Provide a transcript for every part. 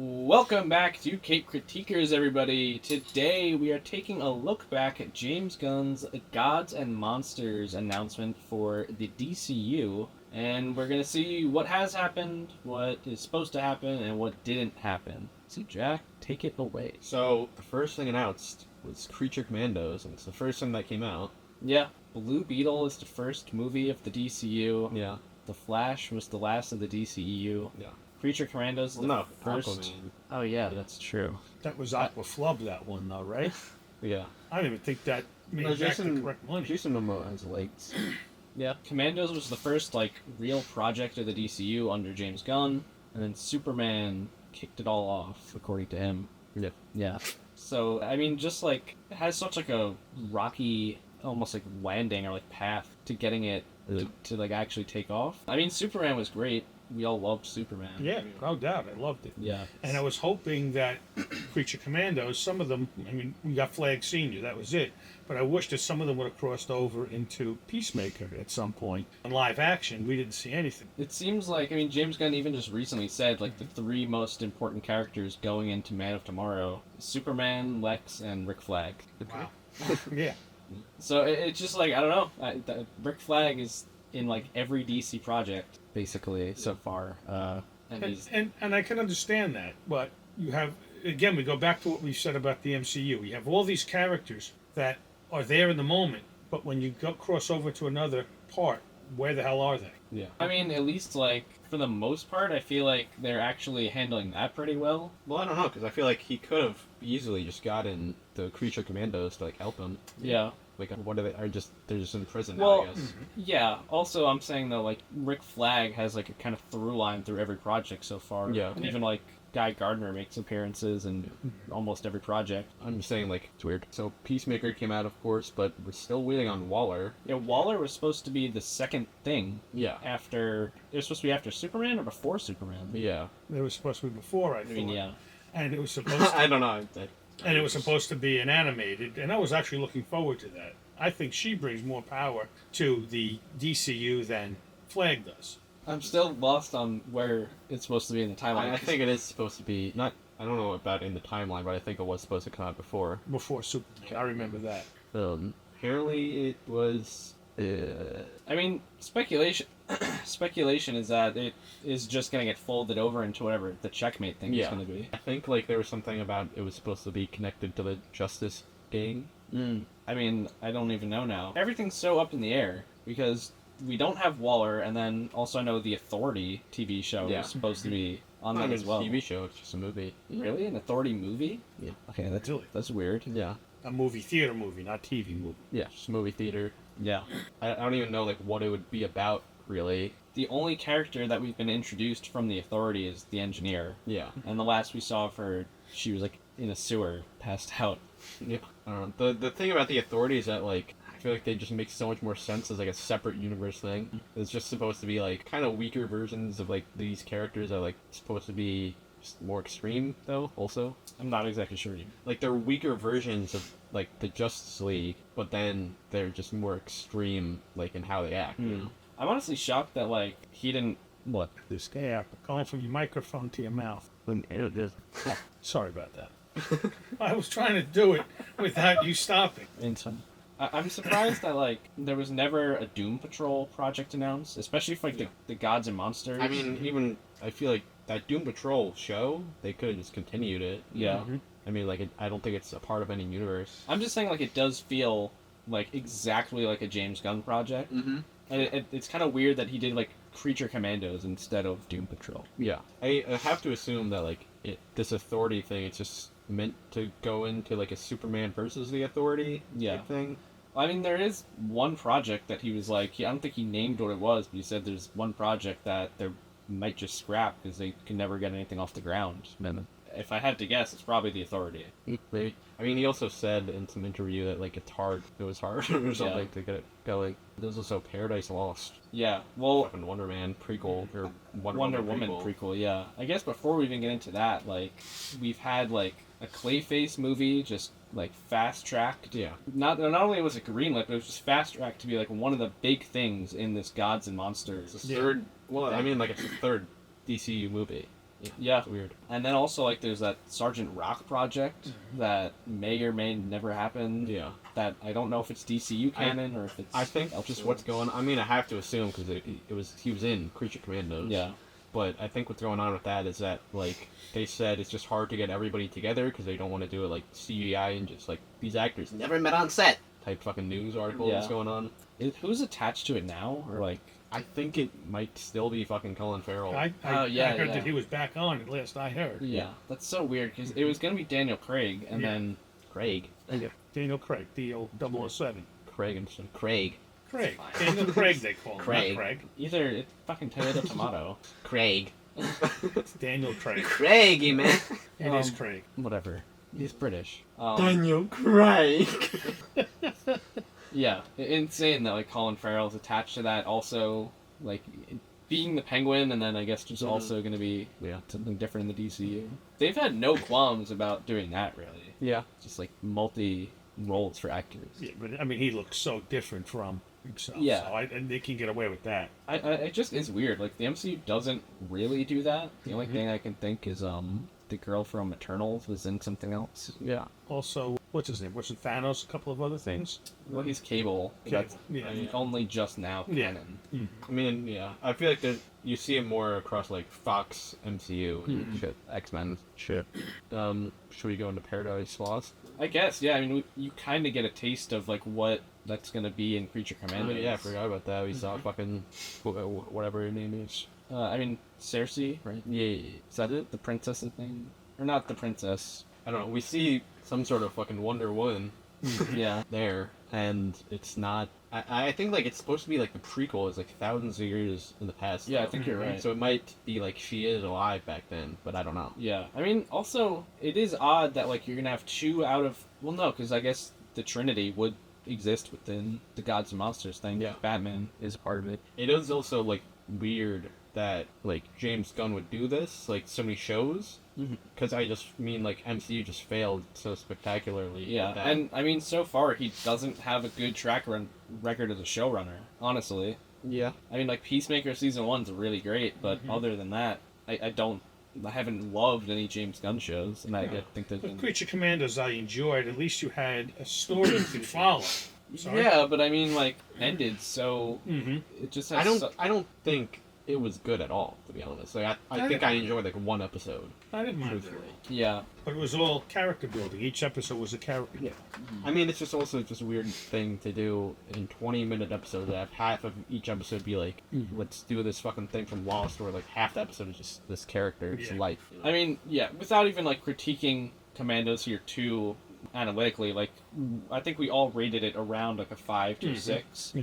Welcome back to Cape Critiquers, everybody. Today we are taking a look back at James Gunn's Gods and Monsters announcement for the DCU, and we're going to see what has happened, what is supposed to happen, and what didn't happen. So Jack, take it away. So, the first thing announced was Creature Commandos, and it's the first thing that came out. Yeah, Blue Beetle is the first movie of the DCU. Yeah. The Flash was the last of the DCEU. Yeah. Creature Commandos is the first. Aquaman. Oh yeah, that's true. That was Aquaflub, that one, though, right? Yeah. I don't even think that made No, Jack the correct money. Jason Momoa has legs. Yeah, Commandos was the first, real project of the DCU under James Gunn, and then Superman kicked it all off, according to him. Yeah. Yeah. So, I mean, just, it has such, a rocky, almost, landing or, path to getting it to actually take off. I mean, Superman was great. We all loved Superman. Yeah, no doubt. I loved it. Yeah. And I was hoping that Creature Commandos, some of them, I mean, we got Flag Senior, that was it. But I wish that some of them would have crossed over into Peacemaker at some point. In live action, we didn't see anything. It seems like, James Gunn even just recently said, the three most important characters going into Man of Tomorrow, Superman, Lex, and Rick Flag. Wow. Yeah. So it's just, I don't know. Rick Flag is in, every DC project, basically, so far. And I can understand that, but you have, again, we go back to what we said about the MCU. You have all these characters that are there in the moment, but when you cross over to another part, where the hell are they? Yeah. At least, for the most part, I feel like they're actually handling that pretty well. Well, I don't know, because I feel like he could have easily just gotten the Creature Commandos to, help him. Yeah. What are they? They're just in prison Well, now, I guess. Yeah. Also, I'm saying, though, Rick Flag has, a kind of through line through every project so far. Yeah. And even, Guy Gardner makes appearances in almost every project. I'm just saying, it's weird. So, Peacemaker came out, of course, but we're still waiting on Waller. Yeah, Waller was supposed to be the second thing. Yeah. It was supposed to be after Superman or before Superman? Yeah. They were supposed to be before, I thought. Yeah. And it was supposed to... I don't know. And it was supposed to be an animated, and I was actually looking forward to that. I think she brings more power to the DCU than Flag does. I'm still lost on where it's supposed to be in the timeline. I think it is supposed to be, I don't know about in the timeline, but I think it was supposed to come out before. Before Superman. I remember that. Apparently it was... Speculation. Speculation is that it is just going to get folded over into whatever the Checkmate thing is going to be. I think there was something about it was supposed to be connected to the Justice Gang. I don't even know now. Everything's so up in the air because we don't have Waller, and then also I know the Authority TV show is supposed to be on that as well. It's a TV show, it's just a movie. Really? An Authority movie? Yeah. Okay, Really? that's weird. Yeah. A theater movie, not TV movie. Yeah, just movie theater. Yeah. I don't even know what it would be about, really. The only character that we've been introduced from the Authority is the Engineer. Yeah. And the last we saw of her, she was in a sewer, passed out. Yeah. I don't know. The thing about the Authority is that I feel like they just make so much more sense as a separate universe thing. It's just supposed to be kind of weaker versions of these characters that supposed to be just more extreme though. Also, I'm not exactly sure. They're weaker versions of the Justice League, but then they're just more extreme in how they act. You know? I'm honestly shocked that he didn't. What? This guy going from your microphone to your mouth. Sorry about that. I was trying to do it without you stopping. I'm surprised that there was never a Doom Patrol project announced, especially for the Gods and Monsters. Even I feel like that Doom Patrol show, they could have just continued it. Yeah. I don't think it's a part of any universe. I'm just saying it does feel exactly like a James Gunn project. Mm-hmm. And it's kind of weird that he did Creature Commandos instead of Doom Patrol. Yeah. I have to assume that this Authority thing, it's just meant to go into a Superman versus the Authority type thing. There is one project that he was I don't think he named what it was, but he said there's one project that they might just scrap because they can never get anything off the ground. If I had to guess, it's probably the Authority. Maybe. He also said in some interview that it was hard or something to get it going. There's also Paradise Lost. Yeah, well, and Wonder Man prequel or Wonder Woman prequel. Yeah, I guess before we even get into that, we've had a Clayface movie just fast tracked. Yeah. Not only was it greenlit, but it was just fast tracked to be one of the big things in this Gods and Monsters. It's the third. Well, it's the third DCU movie. Yeah. It's weird. And then also, like, there's that Sergeant Rock project that may or may never happen. Yeah. That I don't know if it's DCU canon or if it's. I think Elseworlds. just what's going on. I mean, I have to assume because he was in Creature Commandos. Yeah. But I think what's going on with that is that, like, they said it's just hard to get everybody together because they don't want to do it, like, CGI and just, like, these actors never met on set type fucking news article that's going on. Who's attached to it now? Or, like... I think it might still be fucking Colin Farrell. I heard that he was back on at last I heard. Yeah. That's so weird because it was going to be Daniel Craig and then... Craig. Daniel Craig, the old 007. Craig instead of Craig. Craig. Daniel Craig, they call him. Craig. Not Craig. Either it's fucking tomato tomato. Craig. It's Daniel Craig. Craigie, man. It is Craig. Whatever. He's British. Daniel Craig. Yeah, insane that like Colin Farrell's attached to that. Also, like being the Penguin, and then I guess just also going to be something different in the DCU. They've had no qualms about doing that, really. Yeah, just like multi roles for actors. Yeah, but I mean, he looks so different from himself. Yeah, so and they can get away with that. It just is weird. Like the MCU doesn't really do that. The only thing I can think is the girl from Eternals was in something else. Yeah. Also, what's his name? Was it Thanos? A couple of other things. Well, he's Cable. That's only just now canon. Yeah. I mean, yeah. I feel like you see it more across like Fox, MCU, and shit, X-Men, shit. Should we go into Paradise Lost? I guess, yeah. I mean, you kind of get a taste of like what that's gonna be in Creature Commandos. Yeah, I forgot about that. We saw fucking whatever her name is. I mean, Cersei, right? Yeah. Is that it? The princess's name? Or not the princess? I don't know. We see some sort of fucking Wonder Woman Yeah. there, and it's not... I think, like, it's supposed to be, like, the prequel is, like, thousands of years in the past. Yeah, I think you're right. So it might be, like, she is alive back then, but I don't know. Yeah. I mean, also, it is odd that, like, you're gonna have two out of... Well, no, because I guess the Trinity would exist within the Gods and Monsters thing. Yeah. Batman is part of it. It is also, like, weird that, like, James Gunn would do this, like, so many shows. Because I just mean, like, MCU just failed so spectacularly. Yeah, and, I mean, so far, he doesn't have a good record as a showrunner, honestly. Yeah. I mean, like, Peacemaker Season 1's really great, but other than that, I haven't loved any James Gunn shows, and I think there's been... Creature Commandos I enjoyed. At least you had a story you could follow. Sorry? Yeah, but I mean, like, ended, so it just has... I don't think it was good at all, to be honest. Like, I think I enjoyed, like, one episode. I didn't mind it. Truthfully. Yeah. But it was all character building. Each episode was a character. Yeah. I mean, it's just also just a weird thing to do in 20-minute episodes. Have half of each episode be like, let's do this fucking thing from Lost, where like half the episode is just this character's life. I mean, yeah, without even like critiquing Commandos here too analytically, like I think we all rated it around like a 5 to 6.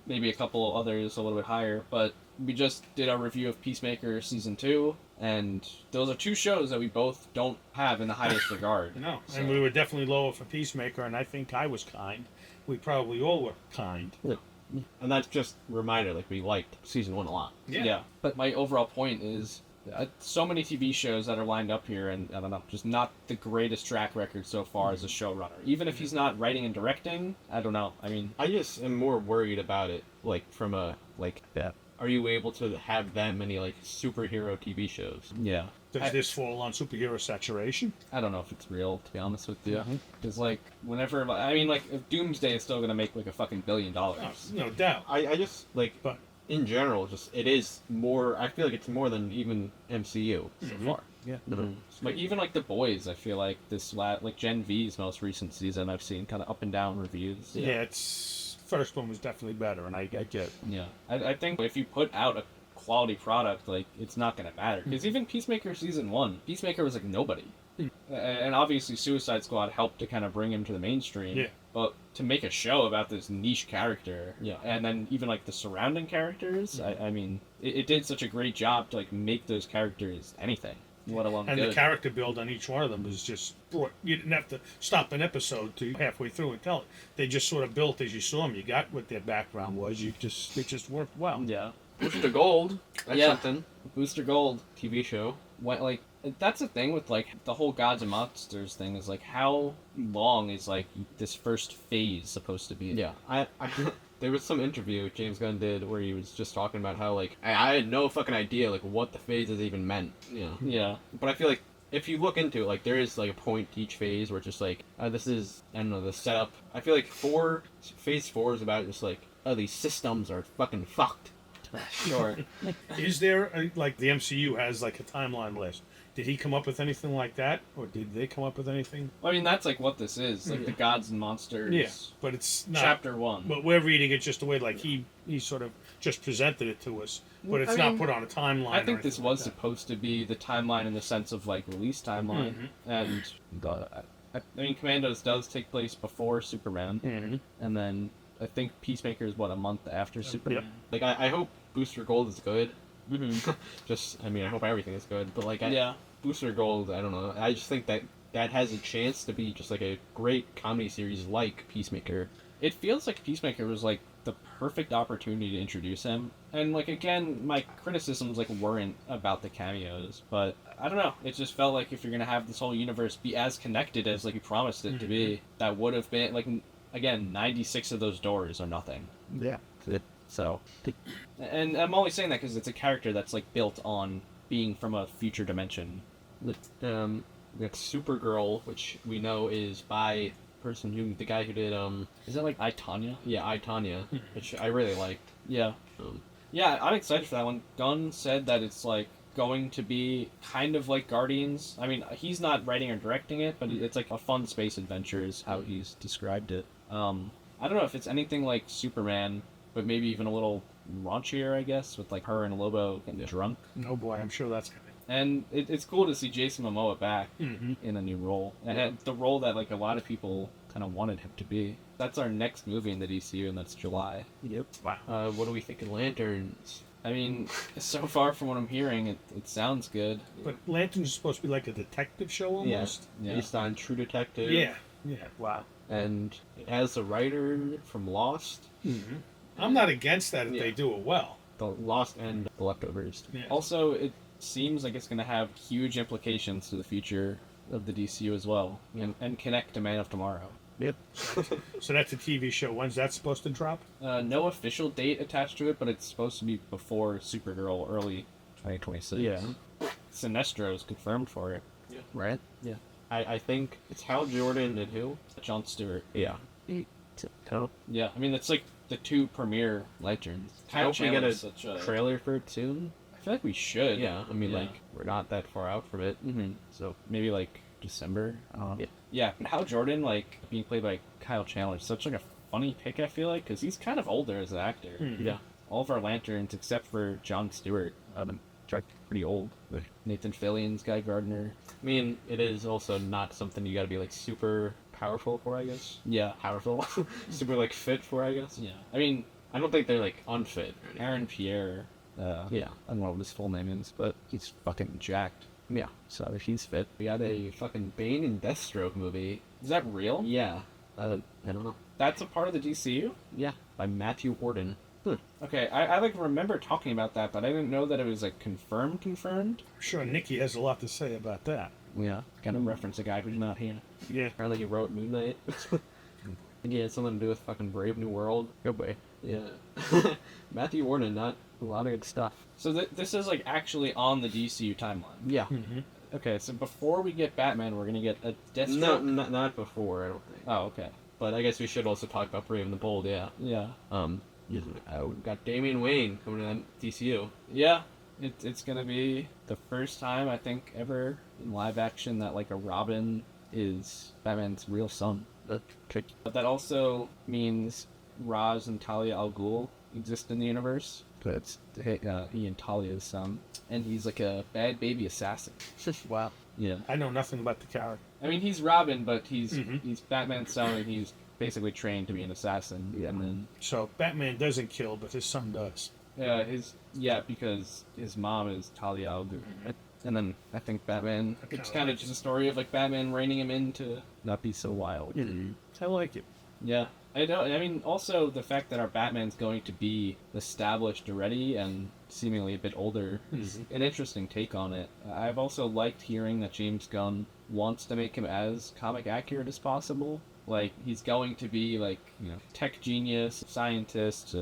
Maybe a couple others a little bit higher, but we just did our review of Peacemaker Season 2, and those are two shows that we both don't have in the highest regard. No, so. And we were definitely lower for Peacemaker, and I think I was kind. We probably all were kind. Yeah. And that's just a reminder, like, we liked Season 1 a lot. Yeah. But my overall point is, so many TV shows that are lined up here, and I don't know, just not the greatest track record so far as a showrunner. Even if he's not writing and directing, I don't know. I mean, I just am more worried about it, like, from a, like, are you able to have that many, like, superhero TV shows? Yeah. Does this fall on superhero saturation? I don't know if it's real, to be honest with you. Because, like, whenever... I mean, like, if Doomsday is still going to make, like, a fucking $1 billion. Oh, no doubt. I just, like... But in general, just it is more. I feel like it's more than even MCU so far. Yeah. Like even like The Boys, I feel like like Gen V's most recent season, I've seen kind of up and down reviews. Yeah, it's first one was definitely better, and I get it. Yeah, I think if you put out a quality product, like it's not gonna matter. Because even Peacemaker Season 1, Peacemaker was like nobody. And obviously Suicide Squad helped to kind of bring him to the mainstream. Yeah. But to make a show about this niche character, and then even like the surrounding characters, I mean, it did such a great job to like make those characters anything, let alone And good. the character build on each one of them was just brought. You didn't have to stop an episode to halfway through and tell it. They just sort of built as you saw them. You got what their background was. It just worked well. Yeah. Booster Gold. That's something. Booster Gold. TV show. What, like, that's the thing with, like, the whole Gods and Monsters thing is, like, how long is, like, this first phase supposed to be? Yeah. there was some interview James Gunn did where he was just talking about how, like, I had no fucking idea, like, what the phases even meant, you know? Yeah. But I feel like, if you look into it, like, there is, like, a point to each phase where it's just, like, this is, I don't know, the setup. I feel like phase 4 is about just, like, oh, these systems are fucking fucked. Sure. Is there like the MCU has like a timeline list? Did he come up with anything like that, or did they come up with anything? I mean, that's like what this is, like the Gods and Monsters. Yeah, but it's not. Chapter 1. But we're reading it just the way like he sort of just presented it to us, but it's not put on a timeline. I think this anything was like that. supposed to be the timeline in the sense of like release timeline, and I mean, Commandos does take place before Superman, and then I think Peacemaker is a month after Superman. Like, I hope Booster Gold is good. Just, I mean, I hope everything is good, but, like, Booster Gold, I don't know. I just think that has a chance to be just, like, a great comedy series like Peacemaker. It feels like Peacemaker was, like, the perfect opportunity to introduce him. And, like, again, my criticisms, like, weren't about the cameos, but I don't know. It just felt like if you're going to have this whole universe be as connected as, like, you promised it to be, that would have been, like, again, 96 of those doors are nothing. Yeah. So, and I'm only saying that because it's a character that's like built on being from a future dimension. We got Supergirl, which we know is by the guy who did Is that like I, Tanya? Yeah, I, Tanya, which I really liked. Yeah. Yeah, I'm excited for that one. Gunn said that it's like going to be kind of like Guardians. I mean, he's not writing or directing it, but it's like a fun space adventure is how he's described it. I don't know if it's anything like Superman, but maybe even a little raunchier, I guess, with like her and Lobo getting drunk. Oh boy, I'm sure that's coming. And it's cool to see Jason Momoa back in a new role. And the role that like a lot of people kind of wanted him to be. That's our next movie in the DCU, and that's July. Yep. Wow. What do we think of Lanterns? I mean, so far from what I'm hearing, it sounds good. But Lanterns is supposed to be like a detective show almost. Yeah. Based on True Detective. Yeah. Yeah. Wow. And it has a writer from Lost. I'm not against that if they do it well. The Lost and The Leftovers. Yeah. Also, it seems like it's going to have huge implications to the future of the DCU as well, and connect to Man of Tomorrow. Yep. So that's a TV show. When's that supposed to drop? No official date attached to it, but it's supposed to be before Supergirl, early 2026. Yeah. Sinestro is confirmed for it. Yeah. Right? Yeah. I think it's Hal Jordan and who? John Stewart. Yeah. Yeah, I mean, it's like the two premier Lanterns. I hope we get a such a trailer for it soon. I feel like we should. Yeah, I mean, like, we're not that far out from it. So maybe like December. Yeah. Yeah, and Hal Jordan, like, being played by Kyle Chandler, is such like a funny pick, I feel like, because he's kind of older as an actor. Yeah. All of our Lanterns, except for John Stewart, pretty old. Nathan Fillion's Guy Gardner. I mean, it is also not something you gotta be, like, super powerful for, I guess. Yeah. Powerful? Super, like, fit for, I guess. Yeah. I mean, I don't think they're, like, unfit. Aaron Pierre, Yeah. I don't know what his full name is, but he's fucking jacked. Yeah. So he's fit. We got a fucking Bane and Deathstroke movie. Is that real? Yeah. I don't know. That's a part of the DCU? Yeah. By Matthew Warden. Okay, I like remember talking about that, but I didn't know that it was like confirmed. I'm sure Nikki has a lot to say about that. Yeah, kind of reference a guy who's not here. Yeah. Apparently he wrote Moon Knight. I think he had something to do with fucking Brave New World. Go boy. Yeah. Matthew Warden, not a lot of good stuff. So this is like actually on the DCU timeline. Yeah. Okay, so before we get Batman, we're gonna get a No, Deathstroke. not before, I don't think. Oh, okay. But I guess we should also talk about Brave and the Bold, yeah. Yeah. We've got Damian Wayne coming to DCU. Yeah. It's gonna be the first time I think ever in live action that like a Robin is Batman's real son. But that also means Ra's and Talia al Ghul exist in the universe. But it's he and Talia's son, and he's like a bad baby assassin. Wow. Yeah. I know nothing about the character. I mean, he's Robin, but he's Batman's son, and he's basically trained to be an assassin. Yeah. And then So Batman doesn't kill, but his son does. because his mom is Talia al Ghul. And then I think Batman. I kinda It's kind of like just a story of like Batman reining him in to not be so wild. I like it. Yeah. I don't. I mean, also the fact that our Batman's going to be established already and seemingly a bit older is an interesting take on it. I've also liked hearing that James Gunn wants to make him as comic accurate as possible. Like, he's going to be, like, tech genius, scientist,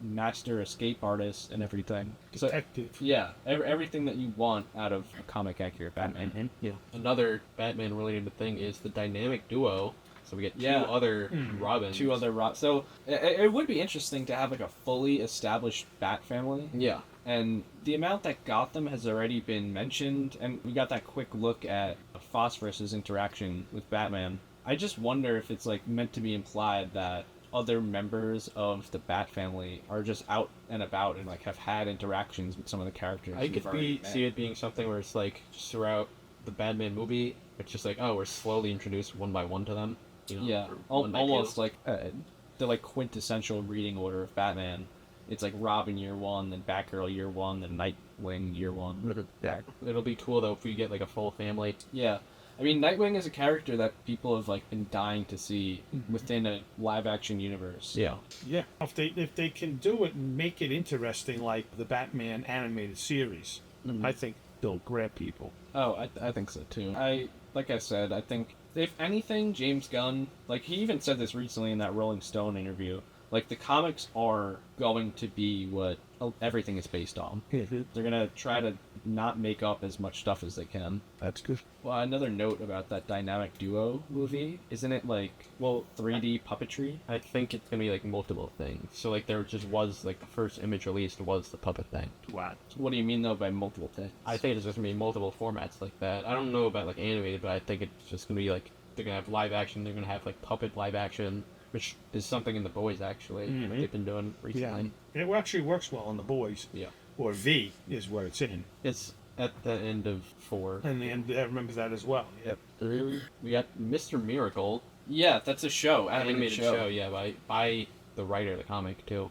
master escape artist, and everything. So, Detective. yeah, everything that you want out of a comic-accurate Batman. And yeah, another Batman-related thing is the dynamic duo. So we get two Yeah. other Robins. Two other So, it would be interesting to have, like, a fully established Bat family. Yeah. And the amount that Gotham has already been mentioned, and we got that quick look at Phosphorus's interaction with Batman. I just wonder if it's like meant to be implied that other members of the Bat family are just out and about and like have had interactions with some of the characters. I could see it being something where it's like just throughout the Batman movie, it's just like, oh, we're slowly introduced one by one to them. Yeah, or one by almost two. like the like quintessential reading order of Batman. It's like Robin year 1, then Batgirl year 1, then Nightwing year 1. It'll be cool though if we get like a full family. Yeah. I mean, Nightwing is a character that people have like been dying to see within a live-action universe. Yeah. Yeah, if they can do it and make it interesting, like the Batman animated series, I think they'll grab people. Oh, I think so too. Like I said, I think if anything, James Gunn, like he even said this recently in that Rolling Stone interview, like the comics are going to be what everything is based on. They're gonna try to not make up as much stuff as they can. That's good. Well, another note about that dynamic duo movie, isn't it like 3D puppetry? I think it's gonna be like multiple things. So like there just was like the first image released was the puppet thing. What? What do you mean though by multiple things? I think it's just gonna be multiple formats like that. I don't know about like animated, but I think it's just gonna be like they're gonna have live action, they're gonna have like puppet live action, which is something in The Boys actually they've been doing recently. Yeah, it actually works well on The Boys. Yeah. Or V is what it's in. It's at the end of 4. And I remember that as well. Yep. We got Mr. Miracle, Yeah, that's a show, animated show, yeah, by the writer of the comic too.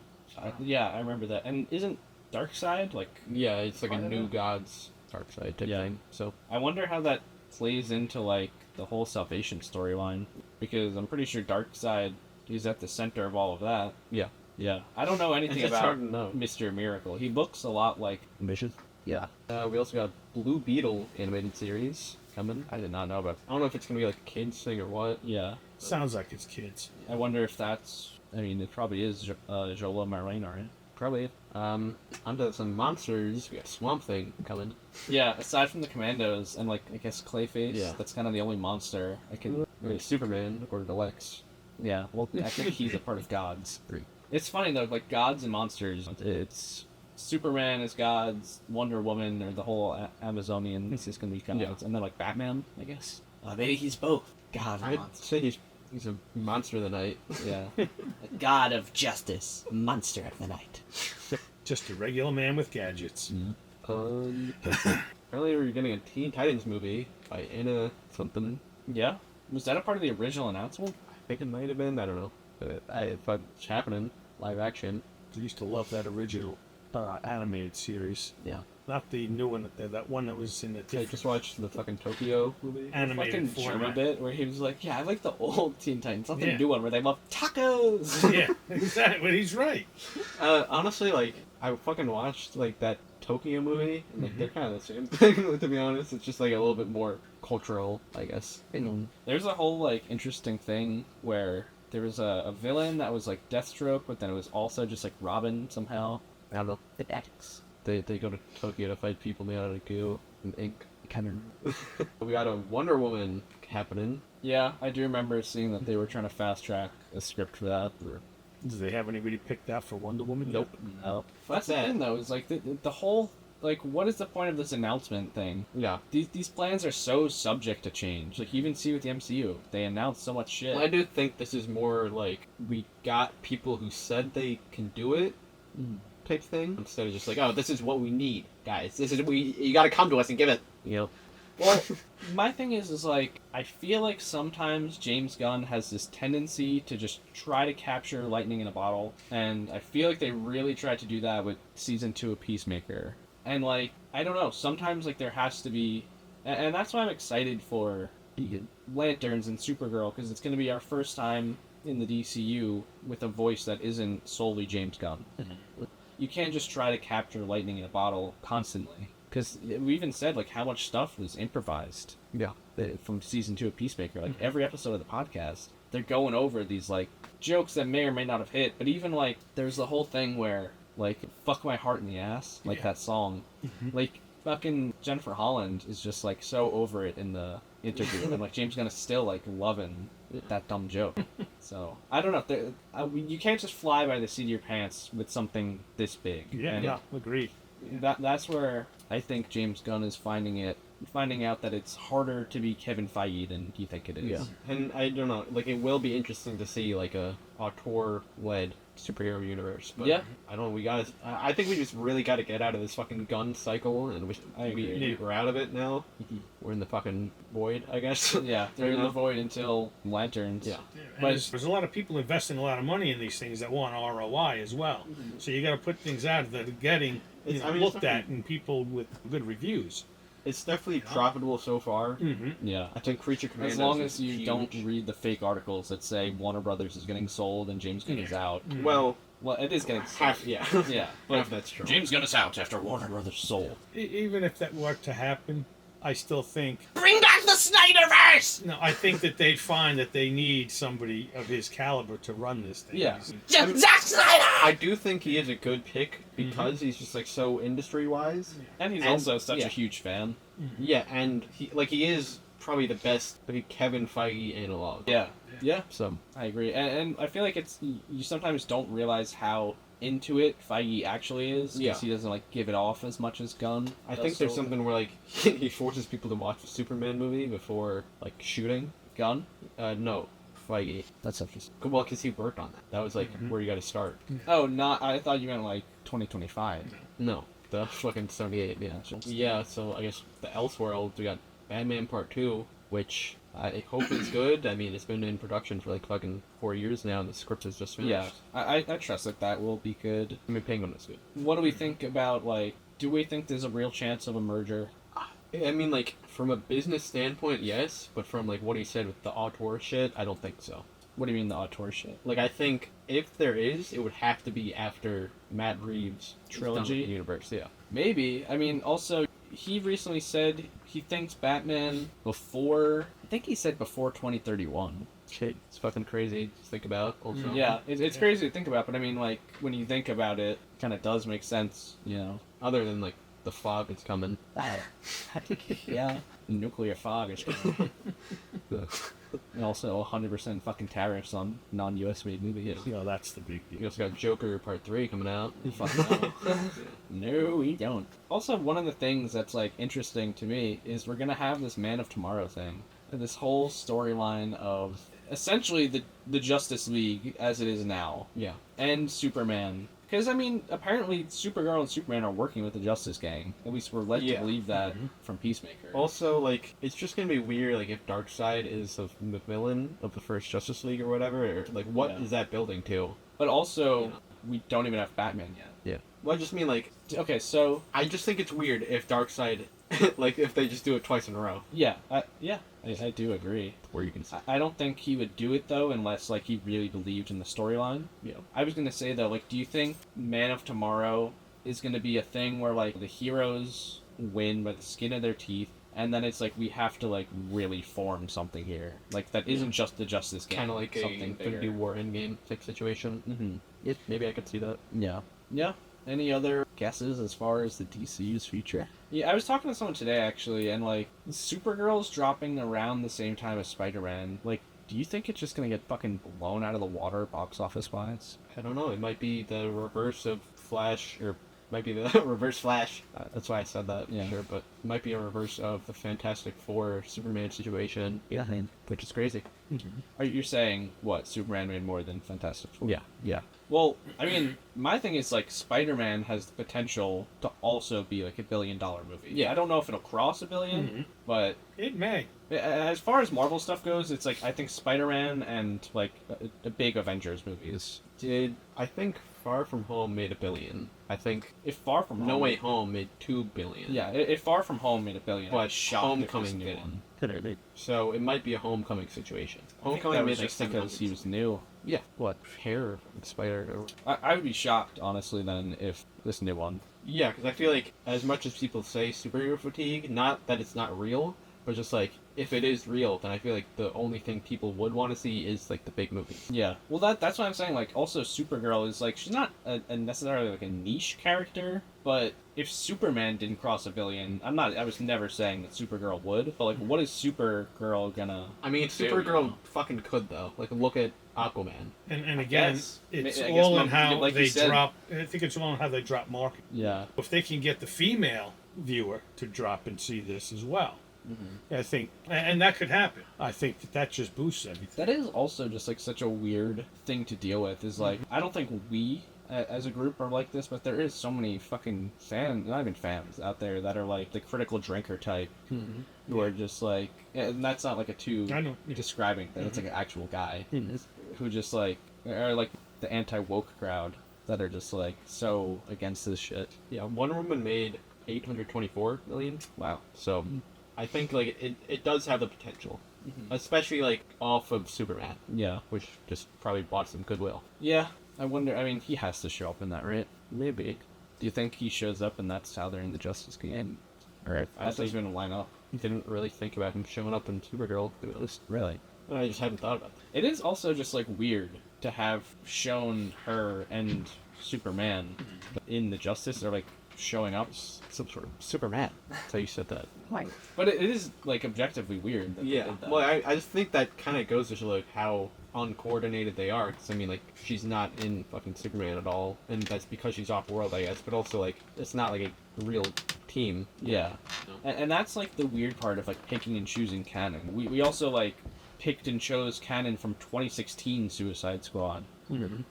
Yeah, I remember that. And isn't Darkseid like? Yeah, it's like a Part of new it? God's dark side type thing. So I wonder how that plays into like the whole Salvation storyline, because I'm pretty sure Darkseid is at the center of all of that. yeah. Yeah, I don't know anything It's about hard to know. Mr. Miracle. He looks a lot like. Ambitious. Yeah. We also got Blue Beetle animated series coming. I did not know about. I don't know if it's gonna be like a kids thing or what. Yeah, Sounds like it's kids. I wonder if that's. I mean, it probably is Jola Marlene, right? Probably. Onto some monsters. We got Swamp Thing coming. Yeah, aside from the Commandos and like I guess Clayface, Yeah. that's kind of the only monster I can. Superman, according to Lex. Yeah, well, I think he's a part of gods. 3. It's funny though, like gods and monsters. It's Superman is gods, Wonder Woman or the whole Amazonians is gonna be gods, Yeah. and then like Batman, I guess. Maybe he's both god and I'd monster. say he's a monster of the night. Yeah, a god of justice, monster of the night. Just a regular man with gadgets. Apparently we're getting a Teen Titans movie by Anna something. Yeah, was that a part of the original announcement? I think it might have been. I don't know. But it's happening. Live action. I used to love that original animated series. Yeah. Not the new one, that one that was in the I different just watched the fucking Tokyo movie. animated Fucking German format. bit where he was like, "Yeah, I like the old Teen Titans, not the Yeah. new one where they love tacos." Yeah, exactly. But he's right. Honestly, like I fucking watched like that Tokyo movie, and like they're kind of the same thing. To be honest, it's just like a little bit more cultural, I guess. There's a whole like interesting thing where there was a villain that was like Deathstroke, but then it was also just like Robin somehow. I don't know. Fanatics. They go to Tokyo to fight people made out of goo and ink. Kind We got a Wonder Woman happening. Yeah, I do remember seeing that they were trying to fast track a script for that. Do they have anybody picked out for Wonder Woman? Nope. No. That's the thing though, is like the whole like what is the point of this announcement thing? Yeah. These plans are so subject to change. Like you even see with the MCU, they announce so much shit. Well, I do think this is more like we got people who said they can do it type thing instead of just like, oh, this is what we need, guys. This is you got to come to us and give it. You know. Well, my thing is like, I feel like sometimes James Gunn has this tendency to just try to capture lightning in a bottle, and I feel like they really tried to do that with Season 2 of Peacemaker. And, like, I don't know, sometimes, like, there has to be... And that's why I'm excited for Lanterns and Supergirl, because it's going to be our first time in the DCU with a voice that isn't solely James Gunn. You can't just try to capture lightning in a bottle constantly. Because we even said, like, how much stuff was improvised. Yeah. from season 2 of Peacemaker, like every episode of the podcast, they're going over these like jokes that may or may not have hit, but even like there's the whole thing where like "fuck my heart in the ass," like that song, like fucking Jennifer Holland is just like so over it in the interview, and like James Gunn is still like loving that dumb joke. So I don't know. You can't just fly by the seat of your pants with something this big. Yeah, And yeah, agreed. that's where I think James Gunn is finding out that it's harder to be Kevin Feige than you think it is. Yeah, and I don't know, like, it will be interesting to see, like, a auteur-led superhero universe, but Yeah. I don't know, I think we just really gotta get out of this fucking gun cycle, and we're out of it now. We're in the fucking void, I guess. Yeah, they're in the void until Lanterns. Yeah. But there's a lot of people investing a lot of money in these things that want ROI as well. So you got to put things out that are getting looked at and people with good reviews. It's definitely profitable so far. Yeah. I think Creature Commandos As long is as you huge. don't read the fake articles that say Warner Brothers is getting sold and James Gunn is out. Well, It is getting sold. half, yeah. Yeah. Half that's true. James Gunn is out after Warner Brothers sold. Even if that were to happen, I still think... Bring back the Snyderverse! No, I think that they'd find that they need somebody of his caliber to run this thing. Yeah. Zack Snyder! I do think he is a good pick because he's just, like, so industry-wise. And he's also such a huge fan. Yeah, and he is probably the best Kevin Feige analog. Yeah. Yeah. So I agree. And I feel like you sometimes don't realize how into it Feige actually is, because he doesn't like give it off as much as Gunn. I think there's something where like he forces people to watch the Superman movie before like shooting. Gunn? No, Feige. That's interesting. Well, because he worked on that. That was like where you got to start. Oh, I thought you meant like 2025. No, the fucking 78. Yeah. Yeah. So I guess the Elseworlds, we got Batman Part 2, which I hope it's good. I mean, it's been in production for like fucking 4 years now, and the script is just finished. Yeah, I trust that will be good. I mean, Penguin is good. What do we think about, like, do we think there's a real chance of a merger? I mean, like, from a business standpoint, yes, but from, like, what he said with the auteur shit, I don't think so. What do you mean the auteur shit? Like, I think if there is, it would have to be after Matt Reeves' trilogy universe, yeah. Maybe. I mean, also, he recently said he thinks Batman before 2031. Shit, it's fucking crazy to think about, also. Yeah, it's crazy to think about, but I mean, like, when you think about it, it kind of does make sense, you know? Other than, like, the fog is coming. Yeah. Nuclear fog is coming. And also 100% fucking tariffs on non-US made movies. You know, that's the big deal. We also got Joker Part 3 coming out. Fuck no. No, we don't. Also, one of the things that's, like, interesting to me is we're gonna have this Man of Tomorrow thing. This whole storyline of essentially the Justice League as it is now. Yeah. And Superman. Because, I mean, apparently Supergirl and Superman are working with the Justice Gang. At least we're led to believe that from Peacemaker. Also, like, it's just gonna be weird, like, if Darkseid is the villain of the first Justice League or whatever, or, like, what is that building to? But also, we don't even have Batman yet. Yeah. Well, I just mean, like... Okay, so... I just think it's weird if Darkseid... like, if they just do it twice in a row. Yeah, I do agree. Where you can... I don't think he would do it, though, unless, like, he really believed in the storyline. Yeah. I was gonna say, though, like, do you think Man of Tomorrow is gonna be a thing where, like, the heroes win by the skin of their teeth, and then it's like, we have to, like, really form something here. Like, that isn't just the Justice Gang. Kind of like something a Infinity War Endgame type situation. Mm-hmm. Yeah, maybe I could see that. Yeah. Yeah. Any other guesses as far as the DCU's future? Yeah, I was talking to someone today, actually, and, like, Supergirl's dropping around the same time as Spider-Man. Like, do you think it's just gonna get fucking blown out of the water box office-wise? I don't know. It might be the reverse of Flash, or might be the reverse Flash. That's why I said that, sure, but it might be a reverse of the Fantastic Four Superman situation. Yeah, which is crazy. Are you saying, what, Superman made more than Fantastic Four? Yeah. Well, I mean, my thing is, like, Spider-Man has the potential to also be, like, $1 billion movie. Yeah, I don't know if it'll cross $1 billion, but... It may. As far as Marvel stuff goes, it's, like, I think Spider-Man and, like, a big Avengers movies. I think Far From Home made $1 billion. I think If Far From Home... No Way Home made $2 billion. Yeah, if Far From Home made $1 billion, but Homecoming didn't. So it might be a Homecoming situation. Homecoming made just because he was new. Yeah. What? Hair Spider. I would be shocked, honestly, then, if this new one. Yeah, because I feel like as much as people say superhero fatigue, not that it's not real, But just like, if it is real, then I feel like the only thing people would want to see is like the big movies. Yeah. Well, that's what I'm saying. Like, also Supergirl is like, she's not a necessarily like a niche character, but if Superman didn't cross 1 billion, I was never saying that Supergirl would, but like, what is Supergirl gonna? I mean, do, Supergirl fucking could though. Like, look at Aquaman. And again, guess. it's I guess all in how like you they said. drop. I think it's all in how they drop market. Yeah. If they can get the female viewer to drop and see this as well, I think, and that could happen. I think that just boosts everything. That is also just like such a weird thing to deal with. Is like, I don't think we as a group are like this, but there is so many fucking not even fans out there that are like the critical drinker type, who are just like, and that's not like a I know. describing thing. It's like an actual guy who just like are like the anti-woke crowd that are just like so against this shit. Yeah, Wonder Woman made 824 million. Wow. So, I think like it does have the potential, especially like off of Superman, Yeah. which just probably bought some goodwill. Yeah. I wonder. I mean, he has to show up in that, right? Maybe. Do you think he shows up and that's how they're in the Justice League? Or I that think- doesn't even line up? Didn't really think about him showing up in Supergirl. To be honest, Really? I just hadn't thought about that. It is also just like weird to have shown her and Superman in the Justice. They're like showing up. Some sort of Superman. That's how you said that. Right. But it is like objectively weird. That they Yeah. did that. Well, I just think that kind of goes to show like how uncoordinated they are. Because I mean, like she's not in fucking Superman at all, and that's because she's off world, I guess. But also like it's not like a real team. Yeah. No. And that's like the weird part of like picking and choosing canon. We also like picked and chose canon from 2016 Suicide Squad.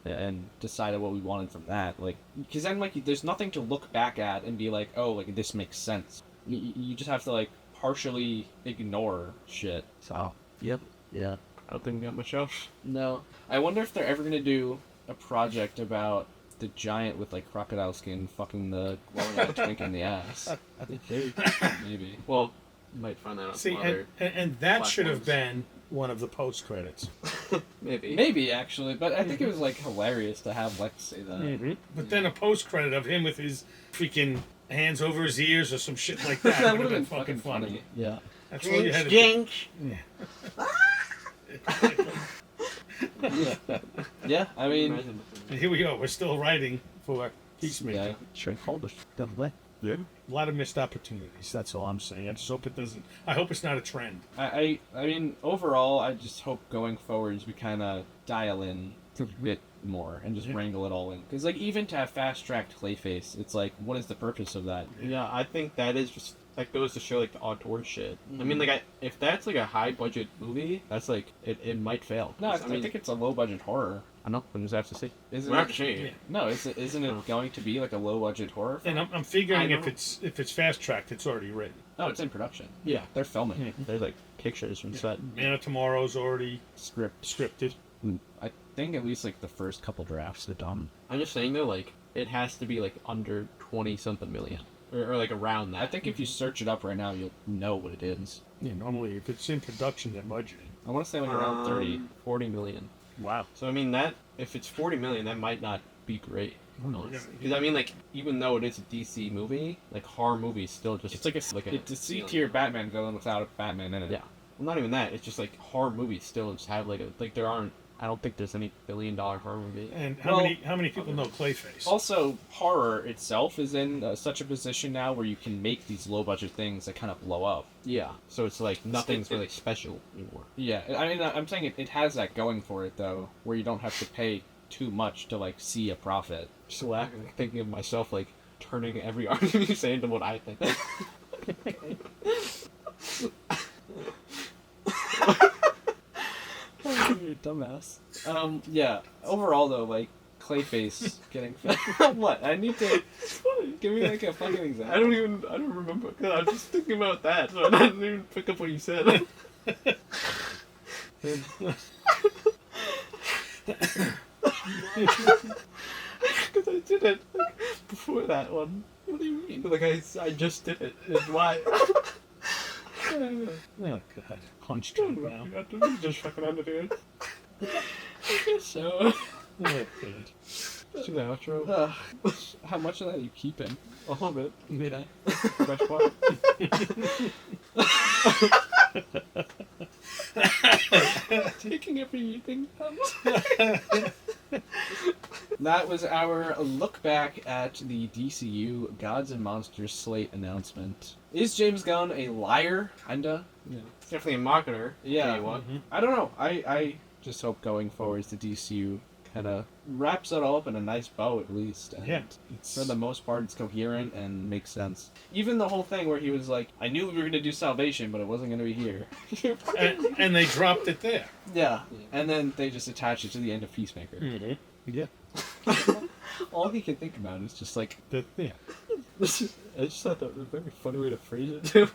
And decided what we wanted from that, like, because then like there's nothing to look back at and be like, oh, like this makes sense. You just have to like partially ignore shit. So. Yep. Yeah. I don't think we got much else. No, I wonder if they're ever gonna do a project about the giant with like crocodile skin fucking the glowing-eyed twink in the ass. I think maybe. Maybe. Well, you might find that out. See, some other and that should have platforms. been one of the post credits. Maybe. Maybe actually, but I think it was like hilarious to have Lex say that. But then a post credit of him with his freaking hands over his ears or some shit like that, That would have been fucking funny. Yeah. That's all you had to do. Yeah, I mean, Imagine. And here we are. We're still writing for Peacemaker. yeah. Shrink holders. Definitely. Yeah. A lot of missed opportunities. That's all I'm saying. I just hope it doesn't. I hope it's not a trend. I mean, overall, I just hope going forwards we kind of dial in a bit more and just wrangle it all in. Because, like, even to have fast-tracked Clayface, it's like, what is the purpose of that? Yeah, I think that is just that goes to show like the auteur shit. I mean, like, if that's like a high budget movie, that's like it might fail. No, I mean, think it's a low-budget horror. I know. We'll just have to see. Isn't We'll it? have to see. No, isn't it going to be like a low-budget horror? And I'm figuring I if don't- it's fast tracked, it's already written. Oh, it's in production. Yeah. They're filming. There's like pictures from set. Man of Tomorrow's already Script. scripted. I think at least like the first couple drafts are done. I'm just saying though, like it has to be like under 20-something million, or like around that. I think if you search it up right now, you'll know what it is. Yeah, normally if it's in production, they're budgeted. I want to say like around 30. 40 million. Wow. So I mean that if it's 40 million, that might not be great. Yeah. Because I mean, like even though it is a DC movie, like horror movies still just It's like it's a C-tier Batman villain without a Batman in it. Yeah. Well, not even that. It's just like horror movies still just have like there aren't. I don't think there's any billion-dollar horror movie. And Well- how many people know Clayface? Also, horror itself is in such a position now where you can make these low-budget things that kind of blow up. Yeah. So it's like nothing's really special anymore. Yeah, I mean, I'm saying it has that going for it, though, where you don't have to pay too much to, like, see a profit. Just thinking of myself like turning every argument you say into what I think. You dumbass. Yeah, overall, though, like, Clayface getting... What? I need to... Give me, like, a fucking example. I don't remember. Cause I was just thinking about that, so I didn't even pick up what you said. Because I did it before that one. What do you mean? Like I just did it. It's why. Oh God, punch drunk now. You got to just fucking under it. So. Oh, God. To the outro. How much of that are you keeping? A little bit. Mid-eye? Fresh water. Taking everything. That was our look back at the DCU Gods and Monsters slate announcement. Is James Gunn a liar? Kinda. Yeah. It's definitely a marketer. Yeah. Tell you what. I don't know. I just hope going forward the DCU kind of wraps it all up in a nice bow at least. And Yeah. for the most part, it's coherent and makes sense. Even the whole thing where he was like, I knew we were going to do Salvation, but it wasn't going to be here. And they dropped it there. Yeah. And then they just attach it to the end of Peacemaker. Mm-hmm. Yeah. All he can think about is just like, Yeah. I just thought that was a very funny way to phrase it too.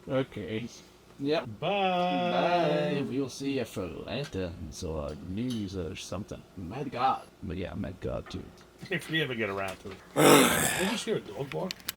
okay. Yep. Bye. Bye. We'll see you for lanterns or news or something. Mad God. But yeah, Mad God too. If we ever get around to it. Did you just hear a dog bark?